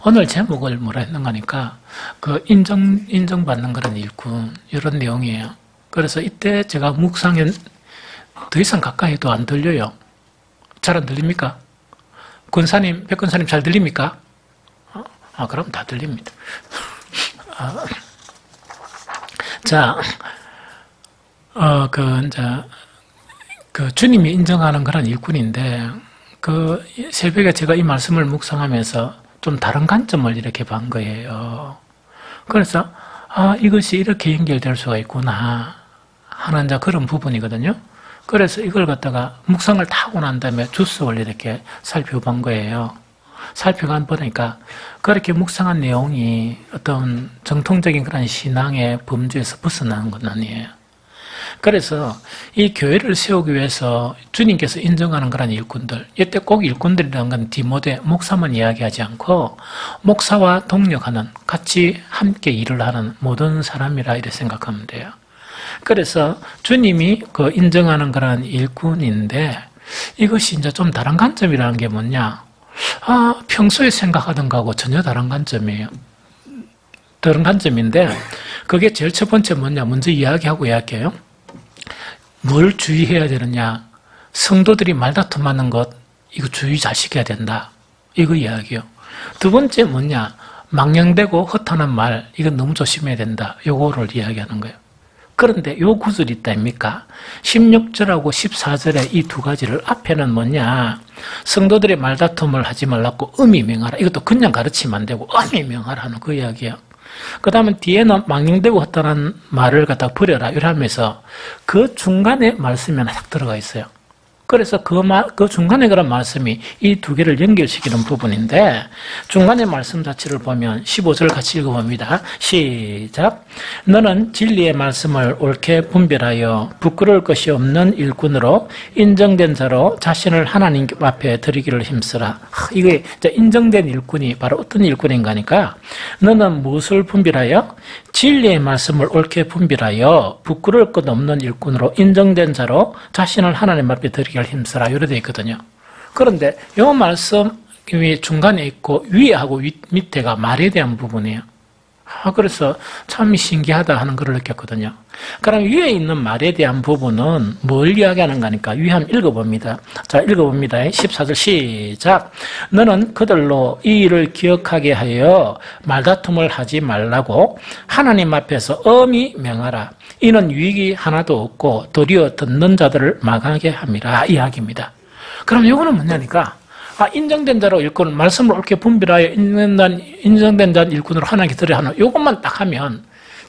오늘 제목을 뭐라 했는가 하니까 그 인정받는 그런 일꾼 이런 내용이에요. 그래서 이때 제가 묵상에 더 이상 가까이도 안 들려요. 잘 안 들립니까? 권사님, 백권사님 잘 들립니까? 그럼 다 들립니다. 자, 그 주님이 인정하는 그런 일꾼인데, 그 새벽에 제가 이 말씀을 묵상하면서 좀 다른 관점을 이렇게 본 거예요. 그래서, 이것이 이렇게 연결될 수가 있구나 하는 그런 부분이거든요. 그래서 이걸 갖다가 묵상을 다 하고 난 다음에 주석을 이렇게 살펴본 거예요. 살펴가 보니까 그렇게 묵상한 내용이 어떤 정통적인 그런 신앙의 범주에서 벗어나는 건 아니에요. 그래서 이 교회를 세우기 위해서 주님께서 인정하는 그런 일꾼들, 이때 꼭 일꾼들이라는 건 디모데 목사만 이야기하지 않고 목사와 동력하는, 같이 함께 일을 하는 모든 사람이라 이렇게 생각하면 돼요. 그래서 주님이 그 인정하는 그런 일꾼인데, 이것이 이제 좀 다른 관점이라는 게 뭐냐? 평소에 생각하던 거하고 전혀 다른 관점이에요. 다른 관점인데, 그게 제일 첫 번째 뭐냐? 먼저 이야기하고 이야기해요. 뭘 주의해야 되느냐? 성도들이 말다툼하는 것, 이거 주의 잘 시켜야 된다. 이거 이야기요. 두 번째 뭐냐? 망령되고 허탄한 말, 이건 너무 조심해야 된다. 요거를 이야기하는 거예요. 그런데 요 구절이 있다 아닙니까? 16절하고 14절에 이 두 가지를, 앞에는 뭐냐? 성도들의 말다툼을 하지 말라고 엄히 명하라. 이것도 그냥 가르치면 안 되고 엄히 명하라는 그 이야기예요. 그 다음에 뒤에는 망령되고 허탄한 말을 갖다 버려라 이러면서 그 중간에 말씀이 하나 딱 들어가 있어요. 그래서 그 중간에 그런 말씀이 이 두 개를 연결시키는 부분인데, 중간의 말씀 자체를 보면 15절 같이 읽어봅니다. 시작. 너는 진리의 말씀을 옳게 분별하여 부끄러울 것이 없는 일꾼으로 인정된 자로 자신을 하나님 앞에 드리기를 힘쓰라. 이게 인정된 일꾼이 바로 어떤 일꾼인가 하니까, 너는 무엇을 분별하여? 진리의 말씀을 옳게 분별하여 부끄러울 것 없는 일꾼으로 인정된 자로 자신을 하나님 앞에 드리기를 힘쓰라. 이렇게 되어 있거든요. 그런데 이 말씀이 중간에 있고 위에하고 밑에가 말에 대한 부분이에요. 그래서 참 신기하다 하는 걸 느꼈거든요. 그럼 위에 있는 말에 대한 부분은 뭘 이야기하는가 하니까 위에 한번 읽어봅니다. 자, 읽어봅니다. 14절 시작. 너는 그들로 이 일을 기억하게 하여 말다툼을 하지 말라고 하나님 앞에서 엄히 명하라. 이는 유익이 하나도 없고 도리어 듣는 자들을 망하게 함이라. 이야기입니다. 그럼 이거는 뭐냐니까, 인정된 자로 일꾼, 말씀을 옳게 분별하여 인정된 자 일꾼으로 하나님께 드려야 하는, 이것만 딱 하면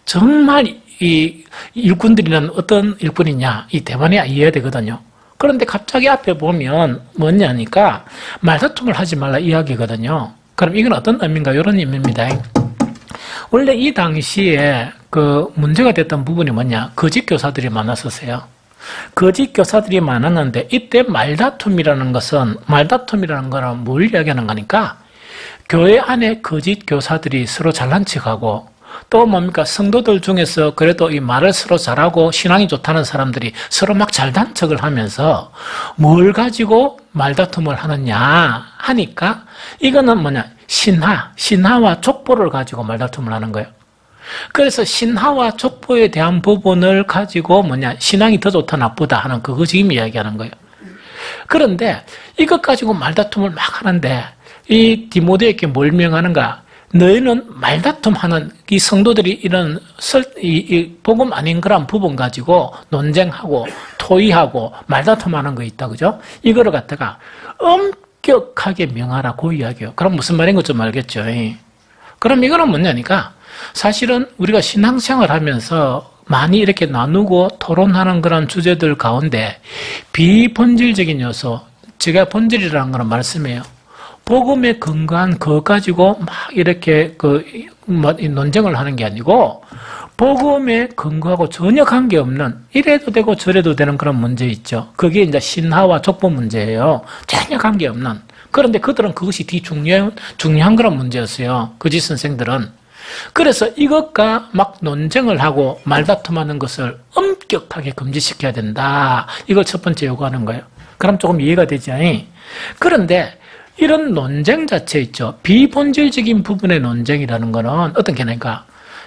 정말 이 일꾼들이란 어떤 일꾼이냐, 이 대만에 이해해야 되거든요. 그런데 갑자기 앞에 보면 뭐냐니까 말다툼을 하지 말라 이야기거든요. 그럼 이건 어떤 의미인가? 이런 의미입니다. 원래 이 당시에 그 문제가 됐던 부분이 뭐냐? 거짓 교사들이 많았었어요. 거짓 교사들이 많았는데, 이때 말다툼이라는 거는 뭘 이야기하는 거니까, 교회 안에 거짓 교사들이 서로 잘난 척하고, 또 뭡니까? 성도들 중에서 그래도 이 말을 서로 잘하고 신앙이 좋다는 사람들이 서로 막 잘난 척을 하면서 뭘 가지고 말다툼을 하느냐 하니까, 이거는 뭐냐? 신하와 족보를 가지고 말다툼을 하는 거예요. 그래서 신하와 족보에 대한 부분을 가지고 신앙이 더 좋다 나쁘다 하는 그거 지금 이야기하는 거예요. 그런데 이것 가지고 말다툼을 막 하는데, 이 디모데에게 뭘 명하는가? 너희는 말다툼하는 이 성도들이 이런 이 복음 아닌 그런 부분 가지고 논쟁하고 토의하고 말다툼하는 거 있다, 그죠? 이거를 갖다가 엄격하게 명하라고 이야기해요. 그럼 무슨 말인가 좀 알겠죠? 그럼 이거는 뭐냐니까, 사실은 우리가 신앙생활 하면서 많이 이렇게 나누고 토론하는 그런 주제들 가운데 비본질적인 요소, 제가 본질이라는 거는 말씀이에요. 복음에 근거한 거 가지고 막 이렇게 논쟁을 하는 게 아니고, 복음에 근거하고 전혀 관계없는, 이래도 되고 저래도 되는 그런 문제 있죠. 그게 이제 신하와 족보 문제예요. 전혀 관계없는. 그런데 그들은 그것이 중요한 그런 문제였어요. 거짓 선생들은. 그래서 이것과 막 논쟁을 하고 말다툼하는 것을 엄격하게 금지시켜야 된다. 이걸 첫 번째 요구하는 거예요. 그럼 조금 이해가 되지? 그런데 이런 논쟁 자체 있죠. 비본질적인 부분의 논쟁이라는 거는 어떤 개념인가?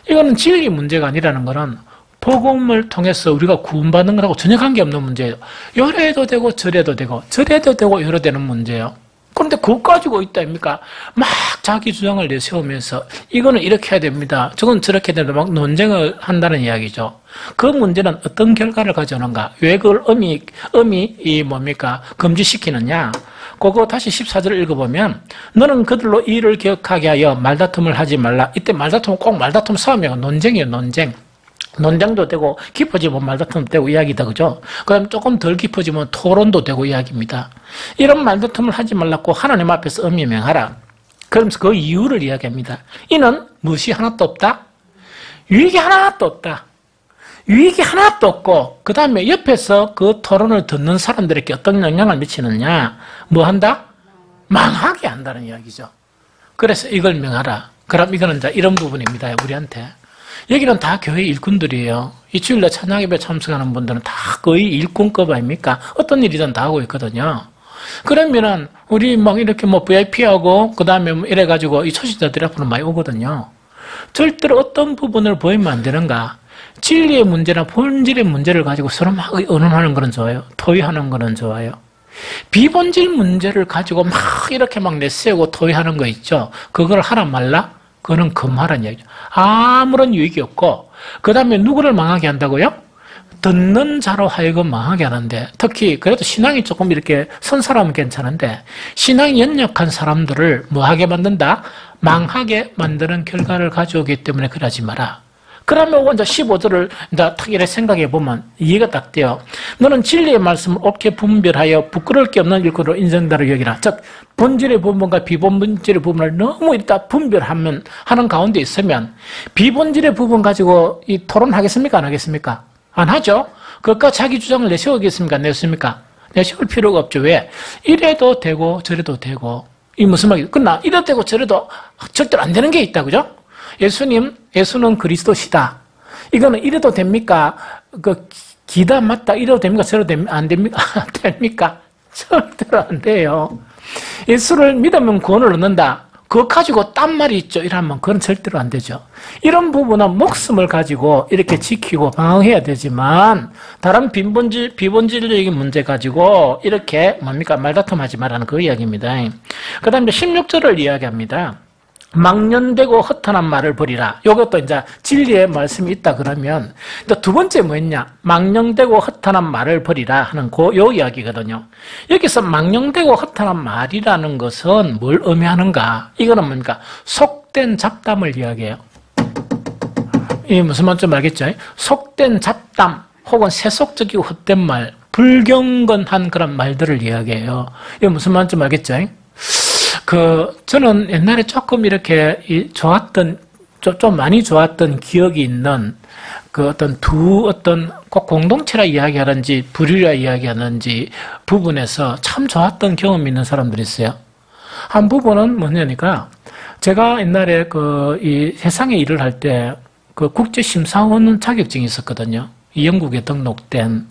이거는 진리 문제가 아니라는 거는 복음을 통해서 우리가 구원받는 거라고 전혀 관계없는 문제예요. 요래도 되고 저래도 되고 저래도 되고 요래 되는 문제예요. 그런데 그거 가지고 있다 아닙니까? 막 자기 주장을 내세우면서 이거는 이렇게 해야 됩니다. 저건 저렇게 해야 됩니다. 막 논쟁을 한다는 이야기죠. 그 문제는 어떤 결과를 가져오는가? 왜 그걸 엄히 금지시키느냐? 그거 다시 14절을 읽어보면 너는 그들로 이를 기억하게 하여 말다툼을 하지 말라. 이때 말다툼은 꼭 말다툼 싸움이에요. 논쟁이에요. 논쟁. 논쟁도 되고 깊어지면 말다툼도 되고 이야기다. 그죠? 그럼 조금 덜 깊어지면 토론도 되고 이야기입니다. 이런 말다툼을 하지 말라고 하나님 앞에서 엄히 명하라. 그러면서 그 이유를 이야기합니다. 이는 무엇이 하나도 없다? 유익이 하나도 없다. 유익이 하나도 없고 그 다음에 옆에서 그 토론을 듣는 사람들에게 어떤 영향을 미치느냐? 뭐 한다? 망하게 한다는 이야기죠. 그래서 이걸 명하라. 그럼 이거는 이제 이런 부분입니다. 우리한테. 여기는 다 교회 일꾼들이에요. 이 주일날 찬양예배 참석하는 분들은 다 거의 일꾼급 아닙니까? 어떤 일이든 다 하고 있거든요. 그러면은 우리 막 이렇게 뭐 VIP하고 그 다음에 뭐 이래가지고 이 초신자들 앞으로 많이 오거든요. 절대로 어떤 부분을 보이면 안 되는가? 진리의 문제나 본질의 문제를 가지고 서로 막 의논하는 거는 좋아요. 토의하는 거는 좋아요. 비본질 문제를 가지고 막 이렇게 막 내세우고 토의하는 거 있죠. 그걸 하라 말라? 그거는 금하라는 얘기죠. 아무런 유익이 없고 그 다음에 누구를 망하게 한다고요? 듣는 자로 하여금 망하게 하는데 특히 그래도 신앙이 조금 이렇게 선 사람은 괜찮은데 신앙이 연약한 사람들을 뭐하게 만든다? 망하게 만드는 결과를 가져오기 때문에 그러지 마라. 그러면 먼저 15절을 탁 이렇게 생각해 보면 이해가 딱 돼요. 너는 진리의 말씀을 옳게 분별하여 부끄러울 게 없는 일꾼으로 인정다를 여기라. 즉 본질의 부분과 비본질의 부분을 너무 이따 분별하면 하는 가운데 있으면 비본질의 부분 가지고 이 토론하겠습니까? 안 하겠습니까? 안 하죠. 그것과 자기 주장을 내세우겠습니까? 안 내세웁니까? 내세울 필요가 없죠. 왜? 이래도 되고 저래도 되고 이 무슨 말이에요? 그러나 이래도 되고 저래도 절대로 안 되는 게 있다. 그죠? 예수는 그리스도시다. 이거는 이래도 됩니까? 기다 맞다 이래도 됩니까? 저래도 안 됩니까? 안 됩니까? 절대로 안 돼요. 예수를 믿으면 구원을 얻는다. 그거 가지고 딴 말이 있죠. 이러면 그건 절대로 안 되죠. 이런 부분은 목숨을 가지고 이렇게 지키고 방어해야 되지만 다른 비본질적인 문제 가지고 이렇게 말다툼하지 말라는 그 이야기입니다. 그 다음에 16절을 이야기합니다. 망년되고 허탄한 말을 버리라. 이것도 이제 진리의 말씀이 있다 그러면 또 두 번째 뭐였냐? 망령되고 허탄한 말을 버리라 하는 요 이야기거든요. 여기서 망령되고 허탄한 말이라는 것은 뭘 의미하는가? 이거는 뭡니까? 속된 잡담을 이야기해요. 이 무슨 말인지 알겠죠? 속된 잡담 혹은 세속적이고 헛된 말, 불경건한 그런 말들을 이야기해요. 이게 무슨 말인지 알겠죠? 저는 옛날에 조금 이렇게 좋았던, 좀 많이 좋았던 기억이 있는 꼭 공동체라 이야기하는지, 부류라 이야기하는지 부분에서 참 좋았던 경험이 있는 사람들이 있어요. 한 부분은 뭐냐니까, 제가 옛날에 이 세상에 일을 할 때, 국제심사원 자격증이 있었거든요. 영국에 등록된.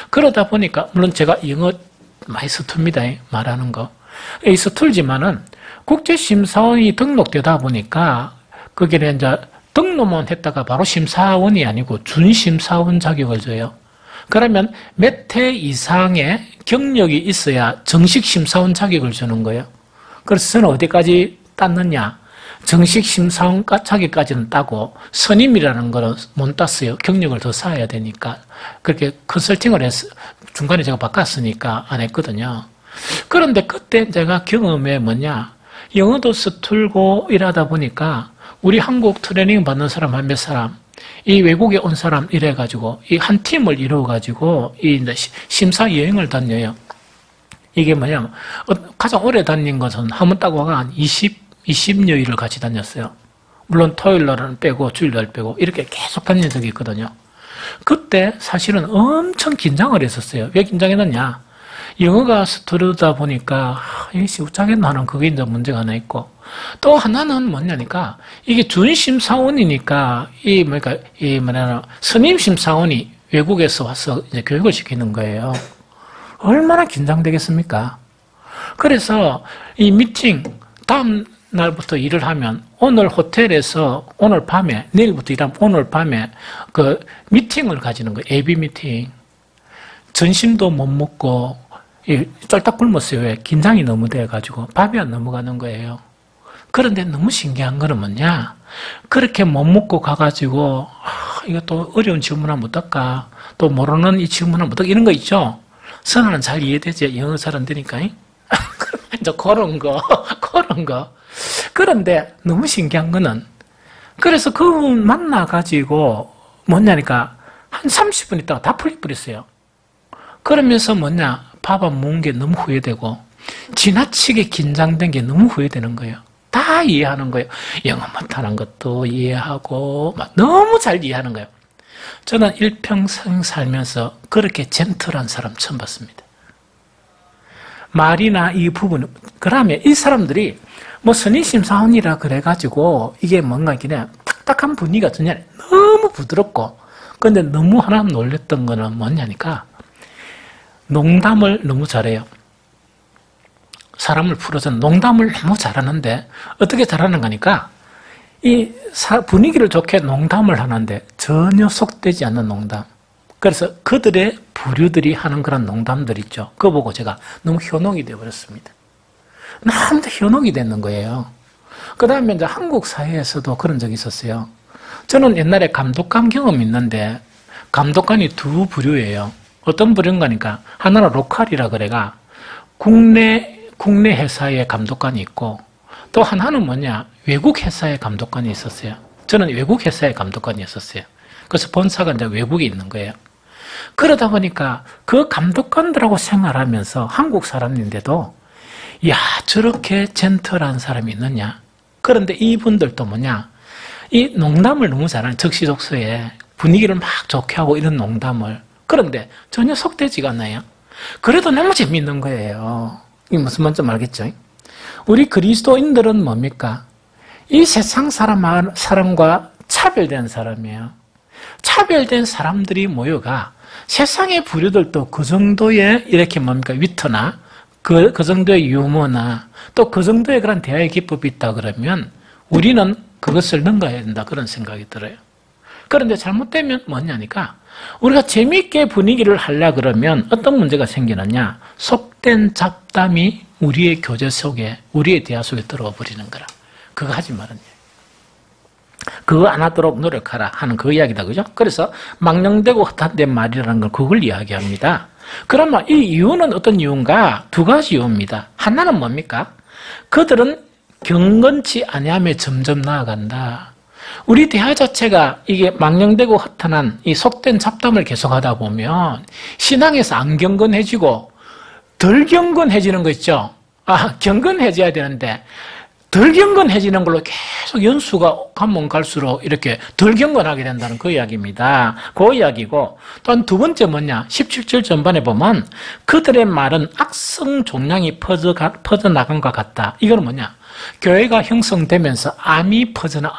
그러다 보니까, 물론 제가 영어 많이 서툽니다. 말하는 거. 서툴지만은 국제심사원이 등록되다 보니까 거기에 이제 등록만 했다가 바로 심사원이 아니고 준심사원 자격을 줘요. 그러면 몇 해 이상의 경력이 있어야 정식 심사원 자격을 주는 거예요. 그래서 저는 어디까지 땄느냐? 정식 심사원 자격까지는 따고 선임이라는 거는 못 땄어요. 경력을 더 쌓아야 되니까. 그렇게 컨설팅을 해서 중간에 제가 바꿨으니까 안 했거든요. 그런데 그때 제가 경험에 뭐냐, 영어도 서툴고 이러다 보니까 우리 한국 트레이닝 받는 사람 한 몇 사람, 이 외국에 온 사람 이래가지고 이 한 팀을 이루어가지고 이 심사 여행을 다녀요. 이게 뭐냐면 가장 오래 다닌 것은 한 번 따고 한 20여일을 같이 다녔어요. 물론 토요일 날은 빼고 주일 날 빼고 이렇게 계속 다닌 적이 있거든요. 그때 사실은 엄청 긴장을 했었어요. 왜 긴장했느냐? 영어가 서투르다 보니까 이것이 어쩌겠나 하는 그게 이제 문제가 하나 있고 또 하나는 뭐냐니까 이게 준심사원이니까 선임심사원이 외국에서 와서 이제 교육을 시키는 거예요. 얼마나 긴장되겠습니까? 그래서 이 미팅, 다음 날부터 일을 하면 오늘 호텔에서 오늘 밤에, 내일부터 일하면 오늘 밤에 그 미팅을 가지는 거예요. 예비 미팅. 점심도 못 먹고 쫄딱 굶었어요. 왜? 긴장이 너무 돼가지고 밥이 안 넘어가는 거예요. 그런데 너무 신기한 거는 뭐냐? 그렇게 못 먹고 가가지고 이거 또 어려운 질문하면 어떨까? 또 모르는 이 질문하면 어떨까? 이런 거 있죠? 선언은 잘 이해되지? 영어 잘 안 되니까. 이제 그런 거. 그런데 너무 신기한 거는 그래서 그분 만나가지고 뭐냐니까 한 30분 있다가 다 풀려버렸어요. 그러면서 뭐냐? 밥 안 먹은 게 너무 후회되고 지나치게 긴장된 게 너무 후회되는 거예요. 다 이해하는 거예요. 영어 못하는 것도 이해하고 막 너무 잘 이해하는 거예요. 저는 일평생 살면서 그렇게 젠틀한 사람 처음 봤습니다. 말이나 이 부분, 그러면 이 사람들이 뭐 선의심사원이라 그래가지고 이게 뭔가 그냥 딱딱한 분위기가 전혀 너무 부드럽고, 근데 너무 하나 놀랬던 거는 뭐냐니까 농담을 너무 잘해요. 사람을 풀어서 농담을 너무 잘하는데 어떻게 잘하는 거니까 이 분위기를 좋게 농담을 하는데 전혀 속되지 않는 농담. 그래서 그들의 부류들이 하는 그런 농담들 있죠. 그거 보고 제가 너무 현혹이 되어버렸습니다. 너무 현혹이 되는 거예요. 그 다음에 이제 한국 사회에서도 그런 적이 있었어요. 저는 옛날에 감독관 경험이 있는데 감독관이 두 부류예요. 어떤 부류인가니까 하나는 로컬이라 그래가 국내 회사의 감독관이 있고 또 하나는 뭐냐 외국 회사의 감독관이 있었어요. 저는 외국 회사의 감독관이었었어요. 그래서 본사가 이제 외국에 있는 거예요. 그러다 보니까 그 감독관들하고 생활하면서 한국 사람인데도 야 저렇게 젠틀한 사람이 있느냐. 그런데 이분들도 뭐냐 이 농담을 너무 잘하는 적시적소에 분위기를 막 좋게 하고 이런 농담을 그런데 전혀 속되지가 않아요. 그래도 너무 재미있는 거예요. 이게 무슨 말인지 알겠죠? 우리 그리스도인들은 뭡니까? 이 세상 사람과 차별된 사람이에요. 차별된 사람들이 모여가 세상의 부류들도 그 정도의 이렇게 뭡니까? 위트나 그 정도의 유머나 또 그 정도의 그런 대화의 기법이 있다 그러면 우리는 그것을 능가해야 된다 그런 생각이 들어요. 그런데 잘못되면 뭐냐니까 우리가 재미있게 분위기를 하려 그러면 어떤 문제가 생기느냐 속된 잡담이 우리의 교제 속에 우리의 대화 속에 들어와 버리는 거라. 그거 하지 말았냐. 그거 안 하도록 노력하라 하는 그 이야기다. 그죠? 그래서 망령되고 헛된 말이라는 걸 그걸 이야기합니다. 그러면 이 이유는 어떤 이유인가? 두 가지 이유입니다. 하나는 뭡니까? 그들은 경건치 아니함에 점점 나아간다. 우리 대화 자체가 이게 망령되고 허탄한 이 속된 잡담을 계속하다 보면 신앙에서 안 경건해지고 덜 경건해지는 거 있죠. 경건해져야 되는데 덜 경건해지는 걸로 계속 연수가 가면 갈수록 이렇게 덜 경건하게 된다는 그 이야기입니다. 그 이야기고 또 두 번째 뭐냐 17절 전반에 보면 그들의 말은 악성 종양이 퍼져나간 것 같다. 이건 뭐냐 교회가 형성되면서 암이 퍼져나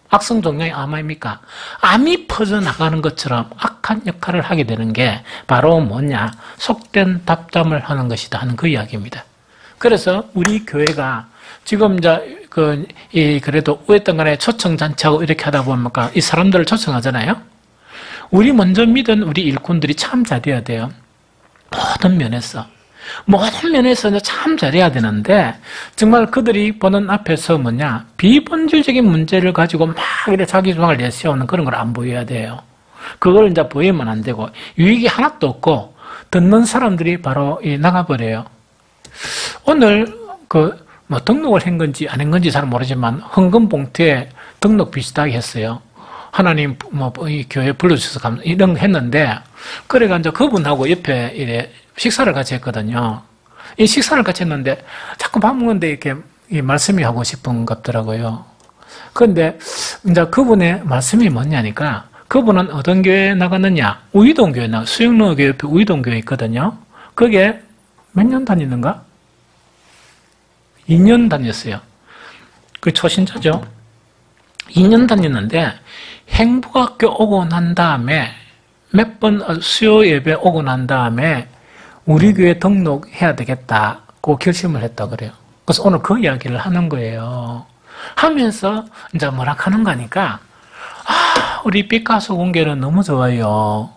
악성 종양이 암 아닙니까? 암이 퍼져나가는 것처럼 악한 역할을 하게 되는 게 바로 뭐냐 속된 잡담을 하는 것이다 하는 그 이야기입니다. 그래서 우리 교회가 지금 이제 그래도 어쨌든 간에 초청잔치하고 이렇게 하다 보니까 이 사람들을 초청하잖아요. 우리 먼저 믿은 우리 일꾼들이 참 잘해야 돼요. 모든 면에서 참 잘해야 되는데 정말 그들이 보는 앞에서 뭐냐 비본질적인 문제를 가지고 막 이렇게 자기 주장을 내세우는 그런 걸 안 보여야 돼요. 그걸 이제 보이면 안 되고 유익이 하나도 없고 듣는 사람들이 바로 나가버려요. 오늘 뭐 등록을 한 건지 안 한 건지 잘 모르지만 헌금 봉투에 등록 비슷하게 했어요. 하나님 이 교회 불러주셔서 이런 거 했는데 그래가 이제 그분하고 옆에 이래 식사를 같이 했거든요. 이 식사를 같이 했는데 자꾸 밥 먹는데 이렇게 말씀이 하고 싶은 것 같더라고요. 그런데 이제 그분의 말씀이 뭐냐니까 그분은 어떤 교회에 나갔느냐? 우이동교회 수영로교회 옆에 우이동교회 있거든요. 그게 몇 년 다니는가? 2년 다녔어요. 그 초신자죠. 2년 다녔는데 행복학교 오고 난 다음에 몇 번 수요 예배 오고 난 다음에 우리 교회 등록해야 되겠다고 결심을 했다 그래요. 그래서 오늘 그 이야기를 하는 거예요. 하면서 이제 뭐라 하는 거니까, 우리 피카소 공개는 너무 좋아요.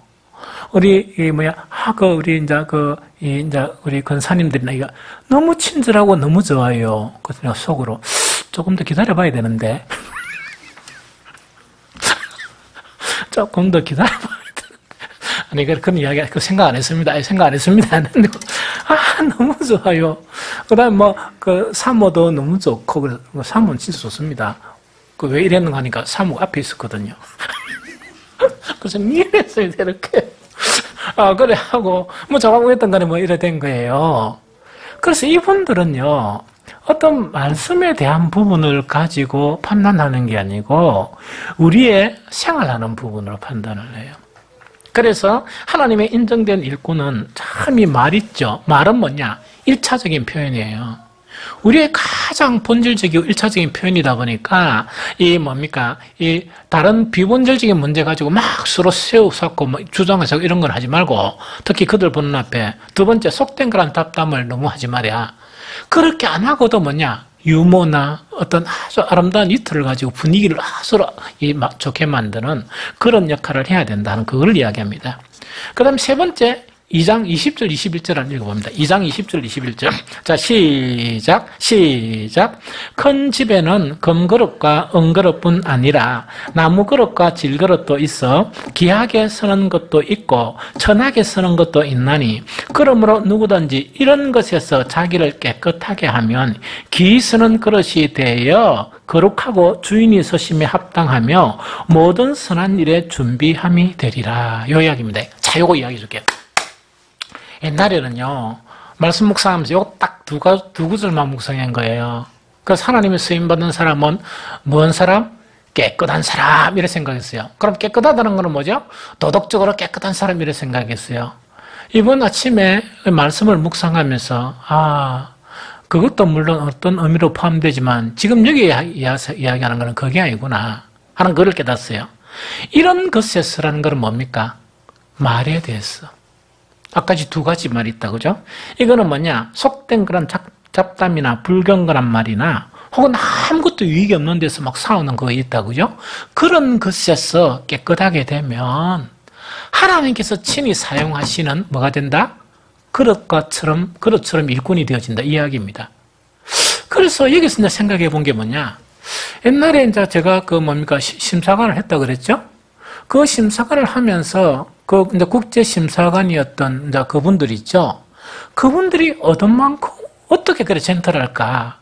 우리 우리 권사님들이나 이거 너무 친절하고 너무 좋아요. 그래서 내가 속으로 조금 더 기다려봐야 되는데, 조금 더 기다려봐야 되는데. 아니, 그런 이야기, 생각 안 했습니다. 생각 안 했습니다. 너무 좋아요. 그 다음에 사모도 너무 좋고, 그래서 사모는 진짜 좋습니다. 왜 이랬는가 하니까 사모가 앞에 있었거든요. 그래서 미안했어요, 이렇게. 그래 하고, 저하고 했던 간에 이래 된 거예요. 그래서 이분들은요, 어떤 말씀에 대한 부분을 가지고 판단하는 게 아니고, 우리의 생활하는 부분으로 판단을 해요. 그래서 하나님의 인정된 일꾼은 참 이 말 있죠. 말은 뭐냐? 1차적인 표현이에요. 우리의 가장 본질적이고 1차적인 표현이다 보니까 이 다른 비본질적인 문제 가지고 막 서로 세우고 주장해서 이런 걸 하지 말고, 특히 그들 보는 앞에 두 번째 속된 거란 답담을 너무 하지 말이야. 그렇게 안 하고도 유머나 어떤 아주 아름다운 이틀을 가지고 분위기를 서로 좋게 만드는 그런 역할을 해야 된다는 그걸 이야기합니다. 그 다음 세 번째, 2장 20절 21절을 읽어봅니다. 2장 20절 21절. 자, 시작. 큰 집에는 금그릇과 은그릇뿐 아니라 나무그릇과 질그릇도 있어 귀하게 쓰는 것도 있고 천하게 쓰는 것도 있나니, 그러므로 누구든지 이런 것에서 자기를 깨끗하게 하면 귀 쓰는 그릇이 되어 거룩하고 주인이 서심에 합당하며 모든 선한 일에 준비함이 되리라. 요 이야기입니다. 자, 요거 이야기해 줄게요. 옛날에는요, 말씀 묵상하면서 요거 딱 두 구절만 묵상한 거예요. 그래서 하나님의 쓰임받는 사람은 무슨 사람? 깨끗한 사람, 이렇게 생각했어요. 그럼 깨끗하다는 거는 뭐죠? 도덕적으로 깨끗한 사람, 이렇게 생각했어요. 이번 아침에 말씀을 묵상하면서, 그것도 물론 어떤 의미로 포함되지만, 지금 여기 이야기하는 거는 그게 아니구나 하는 걸 깨닫어요. 이런 것에서라는 것은 뭡니까? 말에 대해서. 아까 두 가지 말이 있다, 그죠? 이거는 뭐냐? 속된 그런 잡담이나 불경건한 말이나, 혹은 아무것도 유익이 없는 데서 막 싸우는 거 있다, 그죠? 그런 것에서 깨끗하게 되면, 하나님께서 친히 사용하시는 뭐가 된다? 그릇처럼 일꾼이 되어진다, 이 이야기입니다. 그래서 여기서 이제 생각해 본 게 뭐냐? 옛날에 이제 제가 심사관을 했다 그랬죠? 그 심사관을 하면서 이제 국제심사관이었던 이제 그분들 있죠. 그분들이 얻은 만큼 어떻게 그래 젠틀할까?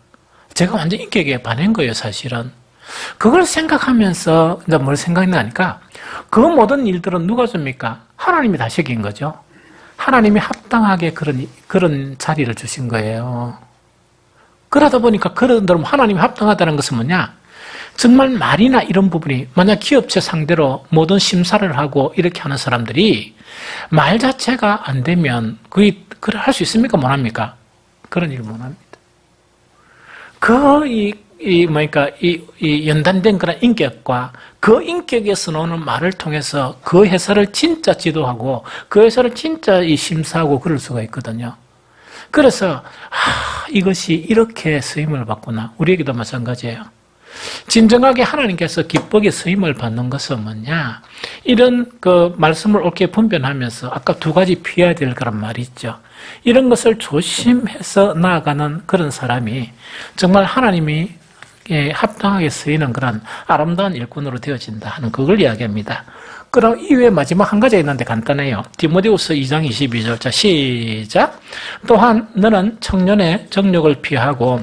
제가 완전 인격에 반한 거예요, 사실은. 그걸 생각하면서 이제 뭘 생각나니까 그 모든 일들은 누가 줍니까? 하나님이 다 시킨 거죠. 하나님이 합당하게 그런 자리를 주신 거예요. 그러다 보니까 그런대로 하나님이 합당하다는 것은 뭐냐? 정말 말이나 이런 부분이, 만약 기업체 상대로 모든 심사를 하고 이렇게 하는 사람들이 말 자체가 안 되면 그걸 할 수 있습니까? 못 합니까? 그런 일을 못 합니다. 이 연단된 그런 인격과 그 인격에서 나오는 말을 통해서 그 회사를 진짜 지도하고 그 회사를 진짜 심사하고 그럴 수가 있거든요. 그래서 이것이 이렇게 쓰임을 받구나. 우리에게도 마찬가지예요. 진정하게 하나님께서 기쁘게 쓰임을 받는 것은 뭐냐? 이런 말씀을 옳게 분별하면서 아까 두 가지 피해야 될 그런 말이 있죠. 이런 것을 조심해서 나아가는 그런 사람이 정말 하나님이 합당하게 쓰이는 그런 아름다운 일꾼으로 되어진다 하는 그걸 이야기합니다. 그럼 이외에 마지막 한 가지가 있는데 간단해요. 디모데후서 2장 22절. 자, 시작. 또한 너는 청년의 정욕을 피하고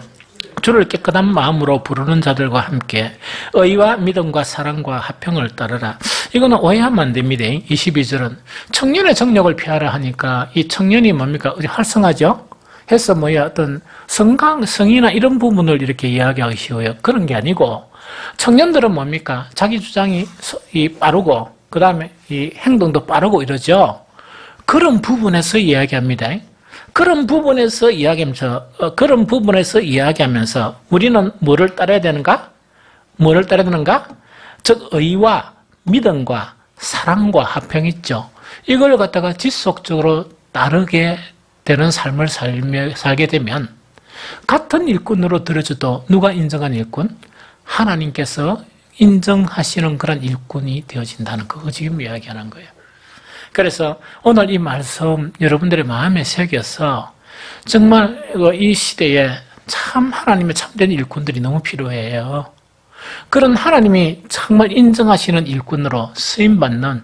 주를 깨끗한 마음으로 부르는 자들과 함께 의와 믿음과 사랑과 화평을 따르라. 이거는 오해하면 안 됩니다. 22절은 청년의 정욕을 피하라 하니까 이 청년이 뭡니까? 활성하죠? 해서 어떤 성이나 이런 부분을 이렇게 이야기하기 쉬워요. 그런 게 아니고 청년들은 뭡니까? 자기 주장이 빠르고 그 다음에 이 행동도 빠르고 이러죠. 그런 부분에서 이야기합니다. 그런 부분에서 이야기하면서 우리는 뭐를 따라야 되는가? 뭐를 따라야 되는가? 즉 의와 믿음과 사랑과 화평 있죠. 이걸 갖다가 지속적으로 따르게 되는 삶을 살게 되면 같은 일꾼으로 들어줘도 누가 인정한 일꾼? 하나님께서 인정하시는 그런 일꾼이 되어진다는 그거 지금 이야기하는 거예요. 그래서 오늘 이 말씀 여러분들의 마음에 새겨서 정말 이 시대에 참 하나님의 참된 일꾼들이 너무 필요해요. 그런 하나님이 정말 인정하시는 일꾼으로 쓰임받는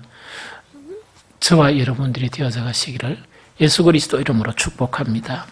저와 여러분들이 되어져 가시기를 예수 그리스도 이름으로 축복합니다.